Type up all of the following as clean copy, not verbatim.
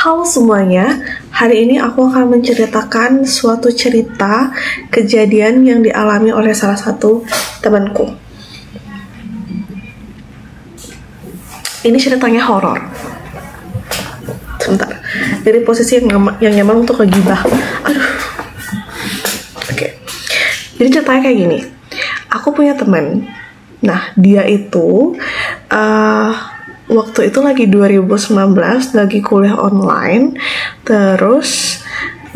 Halo semuanya, hari ini aku akan menceritakan suatu cerita kejadian yang dialami oleh salah satu temanku. Ini ceritanya horor. Sebentar, dari posisi yang nyaman untuk ngegibah. Aduh. Oke. Jadi ceritanya kayak gini. Aku punya teman. Nah, dia itu waktu itu lagi 2019, lagi kuliah online. Terus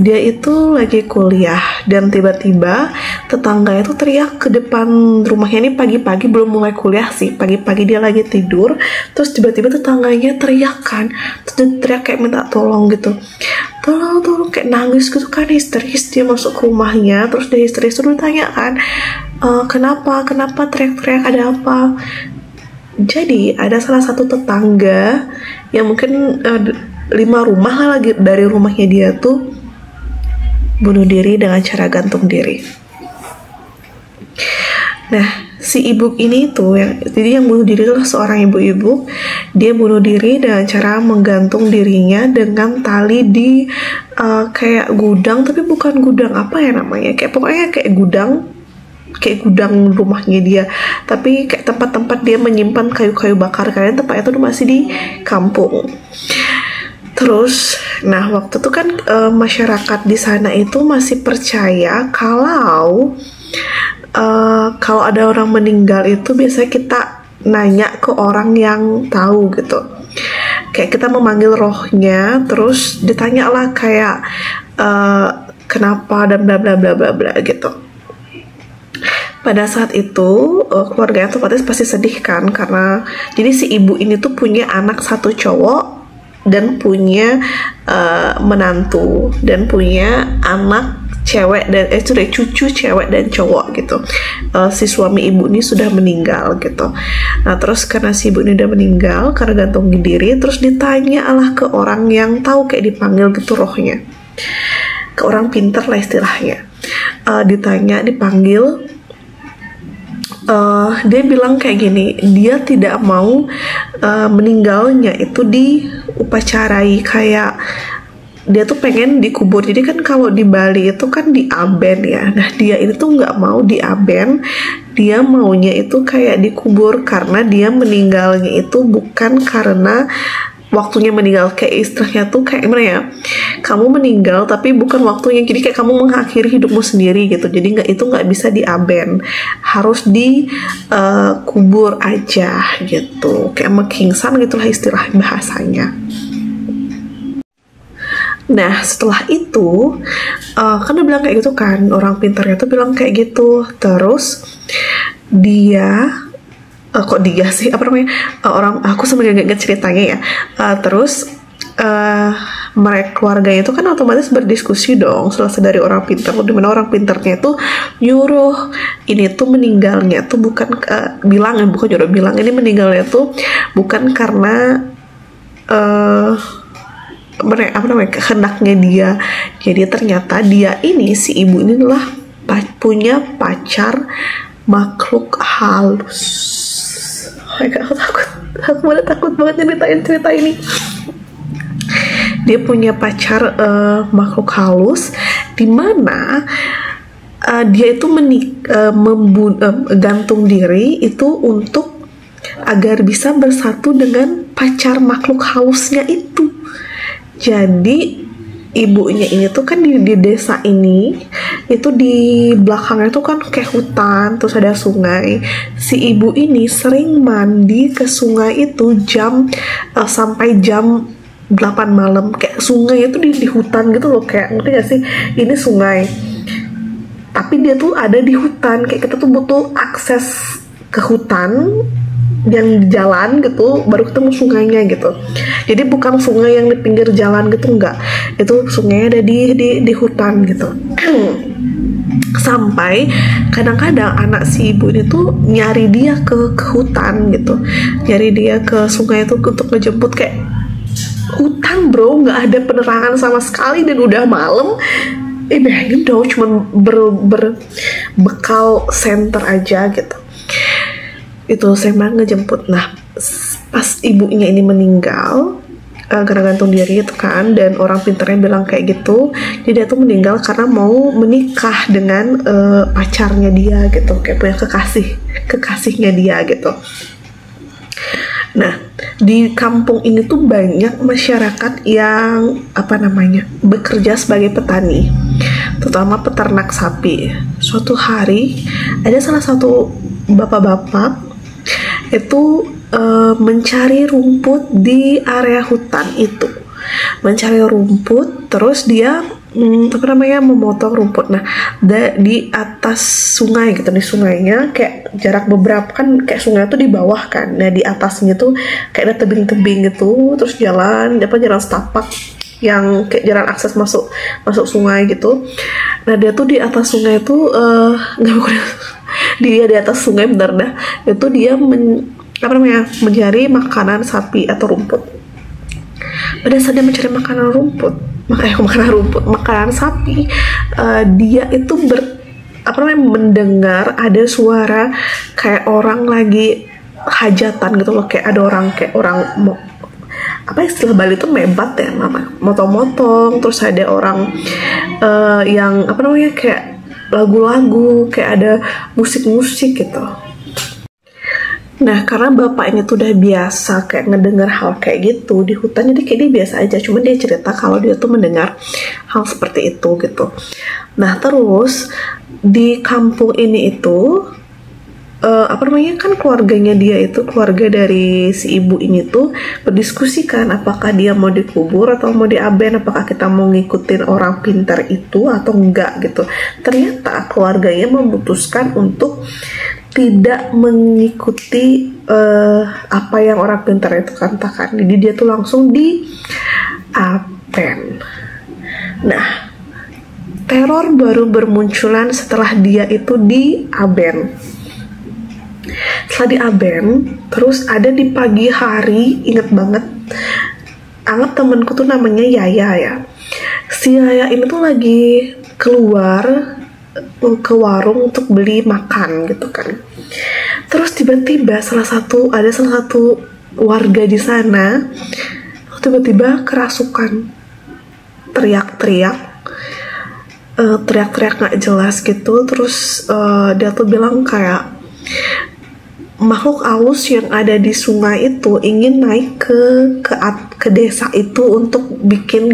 dia itu lagi kuliah dan tiba-tiba tetangga itu teriak ke depan rumahnya. Ini pagi-pagi, belum mulai kuliah sih, pagi-pagi dia lagi tidur. Terus tiba-tiba tetangganya teriak kan, terus dia teriak kayak minta tolong gitu, tolong, kayak nangis gitu kan, histeris. Dia masuk ke rumahnya, terus dia histeris, terus ditanya kan, kenapa teriak-teriak, ada apa? Jadi ada salah satu tetangga yang mungkin 5 rumah lah lagi dari rumahnya dia tuh bunuh diri dengan cara gantung diri. Nah, si ibu ini tuh jadi yang bunuh diri adalah seorang ibu-ibu. Dia bunuh diri dengan cara menggantung dirinya dengan tali di kayak gudang, tapi bukan gudang apa ya namanya, pokoknya kayak gudang rumahnya dia, tapi kayak tempat-tempat dia menyimpan kayu-kayu bakar, karena tempatnya itu masih di kampung. Terus, nah waktu itu kan masyarakat di sana itu masih percaya kalau ada orang meninggal itu biasanya kita nanya ke orang yang tahu gitu. Kayak kita memanggil rohnya, terus ditanya lah kayak kenapa dan bla bla bla bla bla gitu. Pada saat itu keluarganya tuh pasti sedih kan, karena jadi si ibu ini tuh punya anak satu cowok dan punya menantu dan punya anak cewek dan cucu cewek dan cowok gitu. Si suami ibu ini sudah meninggal gitu. Nah terus karena si ibu ini udah meninggal karena gantung diri, terus ditanya lah ke orang yang tahu, kayak dipanggil gitu rohnya, ke orang pinter lah istilahnya. Dipanggil. Dia bilang kayak gini, dia tidak mau meninggalnya itu diupacarai, kayak dia tuh pengen dikubur. Jadi kan kalau di Bali itu kan diaben ya. Nah dia ini tuh nggak mau diaben, dia maunya itu kayak dikubur, karena dia meninggalnya itu bukan karena waktunya meninggal, kayak istilahnya tuh kayak gimana ya, kamu meninggal tapi bukan waktunya, jadi kayak kamu mengakhiri hidupmu sendiri gitu. Jadi itu nggak bisa diaben, harus dikubur aja gitu, kayak mekingsan gitulah istilah bahasanya. Nah setelah itu kan dia bilang kayak gitu kan, orang pintarnya tuh bilang kayak gitu. Terus dia aku sampai gak ceritanya ya. Terus mereka keluarganya itu kan otomatis berdiskusi dong selesai dari orang pintar, dimana orang pintarnya itu nyuruh ini tuh meninggalnya tuh bukan bilang ini meninggalnya tuh bukan karena kehendaknya dia. Jadi ternyata dia ini, si ibu ini adalah punya pacar makhluk halus. Oh my God, aku takut banget nyeritain cerita ini. Dia punya pacar makhluk halus, dimana dia itu gantung diri itu untuk agar bisa bersatu dengan pacar makhluk halusnya itu. Jadi ibunya ini tuh kan di desa ini itu di belakangnya tuh kan kayak hutan, terus ada sungai. Si ibu ini sering mandi ke sungai itu sampai jam 8 malam. Kayak sungai itu di hutan gitu loh, kayak ngerti gak sih, ini sungai tapi dia tuh ada di hutan, kayak kita tuh butuh akses ke hutan yang di jalan gitu baru ketemu sungainya gitu. Jadi bukan sungai yang di pinggir jalan gitu, enggak, itu sungainya ada di hutan gitu. Sampai kadang-kadang anak si ibu ini tuh nyari dia ke hutan gitu, nyari dia ke sungai itu untuk ngejemput. Kayak hutan bro, nggak ada penerangan sama sekali dan udah malam. Bayangin dong, cuman berbekal senter aja gitu. Itu saya ngejemput. Nah pas ibunya ini meninggal, karena gantung diri itu kan, dan orang pintarnya bilang kayak gitu. Jadi dia tuh meninggal karena mau menikah dengan pacarnya dia gitu, kayak punya kekasihnya dia gitu. Nah, di kampung ini tuh banyak masyarakat yang bekerja sebagai petani, terutama peternak sapi. Suatu hari ada salah satu bapak-bapak itu mencari rumput di area hutan itu, mencari rumput, terus dia memotong rumput. Nah, di atas sungai gitu, di sungainya kayak jarak beberapa, kan kayak sungai itu di bawah kan, nah di atasnya tuh kayak ada tebing-tebing gitu, terus jalan setapak yang kayak jalan akses masuk sungai gitu. Nah, dia tuh di atas sungai itu dia di atas sungai, bentar dah, itu dia mencari makanan sapi atau rumput. Pada saat dia mencari makanan sapi, dia itu mendengar ada suara kayak orang lagi hajatan gitu loh, kayak ada orang istilah Bali itu mebat ya, motong-motong, terus ada orang yang kayak lagu-lagu, kayak ada musik-musik gitu. Nah, karena bapak ini tuh udah biasa kayak ngedengar hal kayak gitu di hutan, jadi kayak dia biasa aja. Cuma dia cerita kalau dia tuh mendengar hal seperti itu gitu. Nah, terus di kampung ini itu kan keluarganya dia itu, keluarga dari si ibu ini tuh berdiskusi kan, apakah dia mau dikubur atau mau diaben, apakah kita mau ngikutin orang pintar itu atau enggak gitu. Ternyata keluarganya memutuskan untuk tidak mengikuti apa yang orang pintar itu katakan. Jadi dia tuh langsung diaben. Nah, teror baru bermunculan setelah dia itu diaben. Setelah diaben, terus ada di pagi hari, inget banget, anggap temenku tuh namanya Yaya ya. Si Yaya ini tuh lagi keluar ke warung untuk beli makan gitu kan. Terus tiba-tiba salah satu warga di sana tiba-tiba kerasukan, teriak-teriak nggak jelas gitu. Terus dia tuh bilang kayak makhluk halus yang ada di sungai itu ingin naik ke desa itu untuk bikin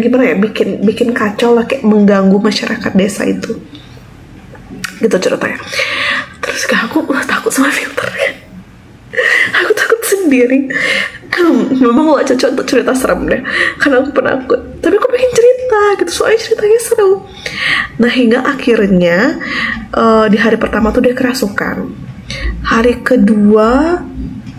kacau lah, kayak mengganggu masyarakat desa itu gitu ceritanya. Terus aku takut sama filter kan, aku takut sendiri. Memang gak cocok untuk cerita serem deh, karena aku penakut, tapi aku pengen cerita gitu, soalnya ceritanya seru. Nah, hingga akhirnya di hari pertama tuh dia kerasukan, hari kedua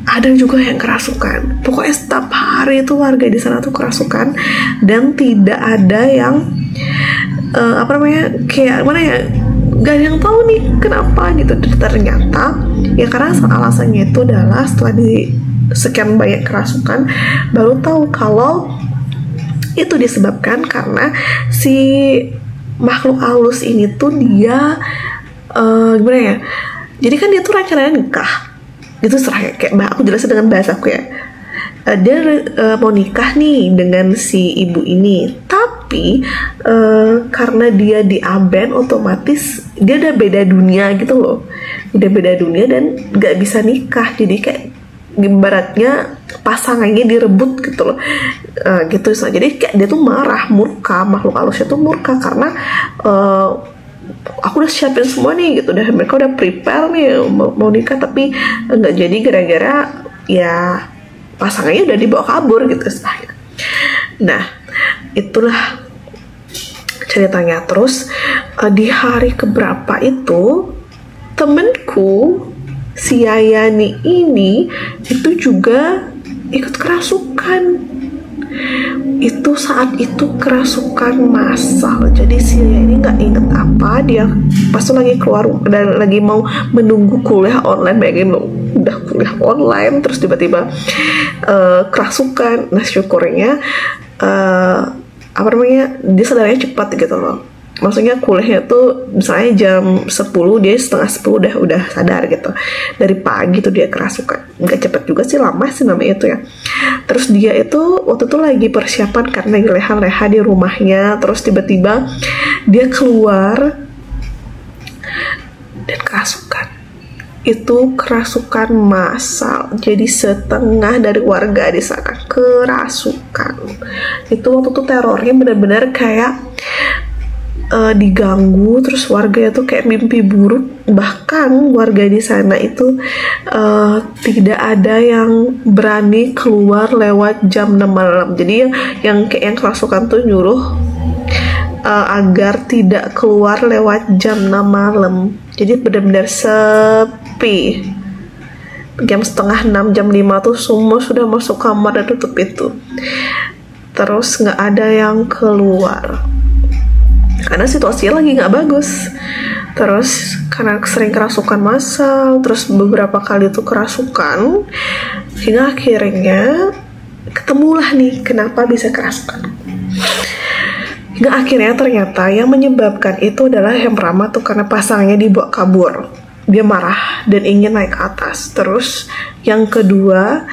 ada juga yang kerasukan. Pokoknya setiap hari itu warga di sana tuh kerasukan, dan tidak ada yang gak ada yang tahu nih kenapa gitu. Ternyata ya karena alasannya itu adalah setelah di sekian banyak kerasukan baru tahu kalau itu disebabkan karena si makhluk halus ini tuh dia jadi kan dia tuh rencananya nikah gitu, kayak aku jelasin dengan bahasa aku ya. Dia mau nikah nih dengan si ibu ini, tapi karena dia diaben, otomatis dia udah beda dunia gitu loh, dan gak bisa nikah. Jadi kayak ibaratnya pasangannya direbut gitu loh, gitu. Jadi kayak dia tuh marah, murka, makhluk halusnya tuh murka karena aku udah siapin semua nih gitu, mereka udah prepare nih mau nikah, tapi nggak jadi gara-gara ya pasangannya udah dibawa kabur gitu. Nah, itulah ceritanya. Terus di hari keberapa itu temenku si Yayani ini itu juga ikut kerasukan. Itu saat itu kerasukan massal. Jadi si Yaya ini nggak inget apa, dia pas tuh lagi keluar dan lagi mau menunggu kuliah online, bayangin lo udah kuliah online terus tiba-tiba kerasukan. Nah, syukurnya dia sadarnya cepat gitu loh. maksudnya kuliahnya tuh misalnya jam 10, dia setengah 10 udah sadar gitu. Dari pagi tuh dia kerasukan, nggak cepet juga sih, lama sih namanya itu ya. Terus dia itu waktu itu lagi persiapan karena leha-leha di rumahnya, terus tiba-tiba dia keluar dan kerasukan. Itu kerasukan massal, jadi setengah dari warga di sana kerasukan. Itu waktu itu terornya benar-benar kayak diganggu, terus warga itu kayak mimpi buruk. Bahkan warga di sana itu tidak ada yang berani keluar lewat jam 6 malam. Jadi yang kerasukan tuh nyuruh agar tidak keluar lewat jam 6 malam. Jadi benar-benar sepi. Jam setengah 6, jam 5 tuh semua sudah masuk kamar dan tutup itu. Terus nggak ada yang keluar karena situasinya lagi nggak bagus. Terus karena sering kerasukan massal, terus beberapa kali tuh kerasukan, hingga akhirnya ketemulah nih kenapa bisa kerasukan. Hingga akhirnya ternyata yang menyebabkan itu adalah yang pertama tuh karena pasangannya dibawa kabur. Dia marah dan ingin naik ke atas. Terus yang kedua,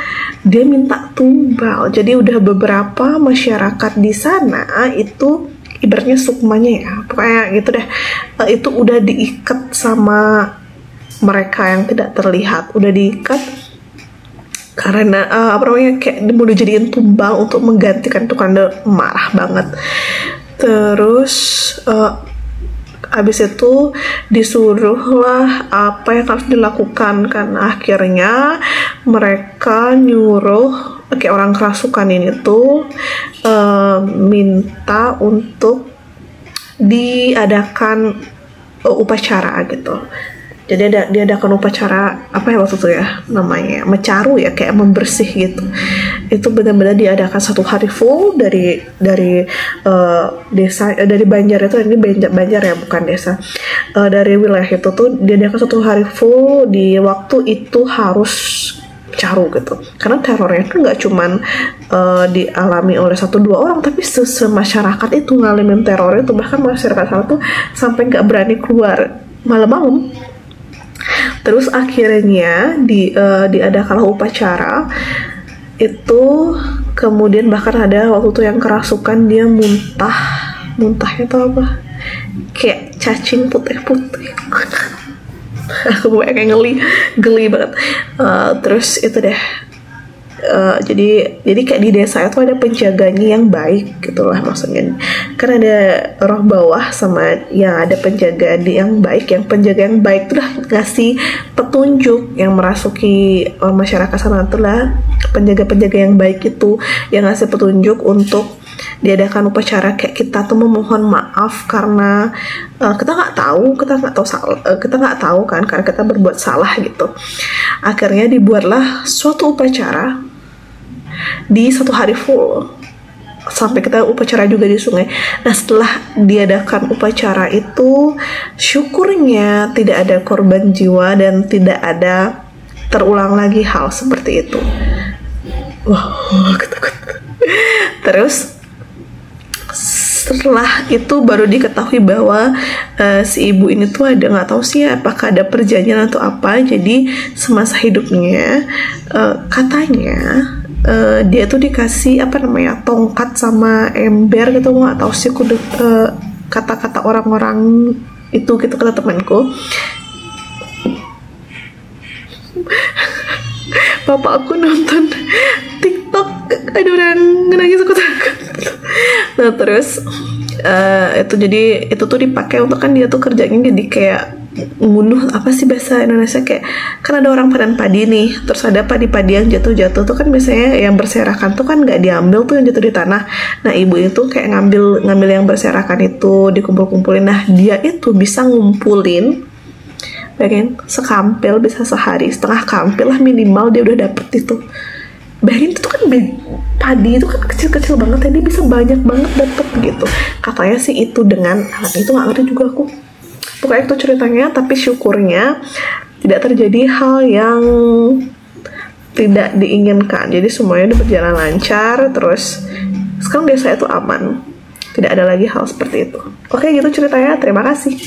dia minta tumbal. Jadi udah beberapa masyarakat di sana itu ibaratnya sukmanya ya, pokoknya gitu deh. Itu udah diikat sama mereka yang tidak terlihat. Udah diikat karena kayak mau dijadiin tumbal untuk menggantikan itu, karena marah banget. Terus habis itu disuruhlah apa yang harus dilakukan, kan akhirnya mereka nyuruh kayak orang kerasukan ini tuh minta untuk diadakan upacara gitu. Jadi diadakan upacara apa ya waktu itu ya namanya, mencaru ya, kayak membersih gitu. Itu benar-benar diadakan 1 hari full dari desa, dari Banjar itu, ini Banjar ya bukan desa, dari wilayah itu tuh diadakan 1 hari full. Di waktu itu harus caru gitu, karena terornya itu nggak cuman dialami oleh 1-2 orang, tapi semasyarakat itu ngalamin teror itu. Bahkan masyarakat sana tuh sampai nggak berani keluar malam-malam. Terus akhirnya diadakanlah upacara itu. Kemudian bahkan ada waktu itu yang kerasukan, dia muntahnya tuh apa, kayak cacing putih-putih. Aku kayak geli banget. Terus itu deh, jadi kayak di desa itu ada penjaganya yang baik gitulah maksudnya. Karena ada roh bawah sama yang ada penjaga yang baik. Yang penjaga yang baik itu udah ngasih petunjuk yang merasuki masyarakat sana, itulah penjaga-penjaga yang baik itu yang ngasih petunjuk untuk diadakan upacara kayak kita tuh memohon maaf karena kita nggak tahu kan, karena kita berbuat salah gitu. Akhirnya dibuatlah suatu upacara di 1 hari full, sampai kita upacara juga di sungai. Nah setelah diadakan upacara itu, syukurnya tidak ada korban jiwa dan tidak ada terulang lagi hal seperti itu. Wah, ketakut. Terus setelah itu baru diketahui bahwa si ibu ini tuh ada, nggak tahu sih apakah ada perjanjian atau apa. Jadi semasa hidupnya katanya dia tuh dikasih apa namanya, tongkat sama ember gitu, nggak tahu sih kata-kata orang-orang itu gitu, kata temanku. Bapak aku nonton TikTok, ada orang nangis, aku takut. Nah terus itu jadi itu tuh dipakai untuk, kan dia tuh kerjanya jadi kayak membunuh, apa sih bahasa Indonesia, kayak kan ada orang panen padi nih, terus ada padi-padi yang jatuh-jatuh tuh kan biasanya yang berserakan tuh kan nggak diambil tuh yang jatuh di tanah. Nah ibu itu kayak ngambil yang berserakan itu, dikumpul-kumpulin. Nah dia itu bisa ngumpulin, bayangin, sekampil bisa sehari, setengah kampil lah minimal dia udah dapet itu. Bayangin itu kan padi itu kan kecil-kecil banget ya, dia bisa banyak banget dapet gitu. Katanya sih itu dengan alat itu, nggak ngerti juga aku. Pokoknya itu ceritanya, tapi syukurnya tidak terjadi hal yang tidak diinginkan. Jadi semuanya berjalan lancar, terus sekarang desa itu aman. Tidak ada lagi hal seperti itu. Oke, gitu ceritanya. Terima kasih.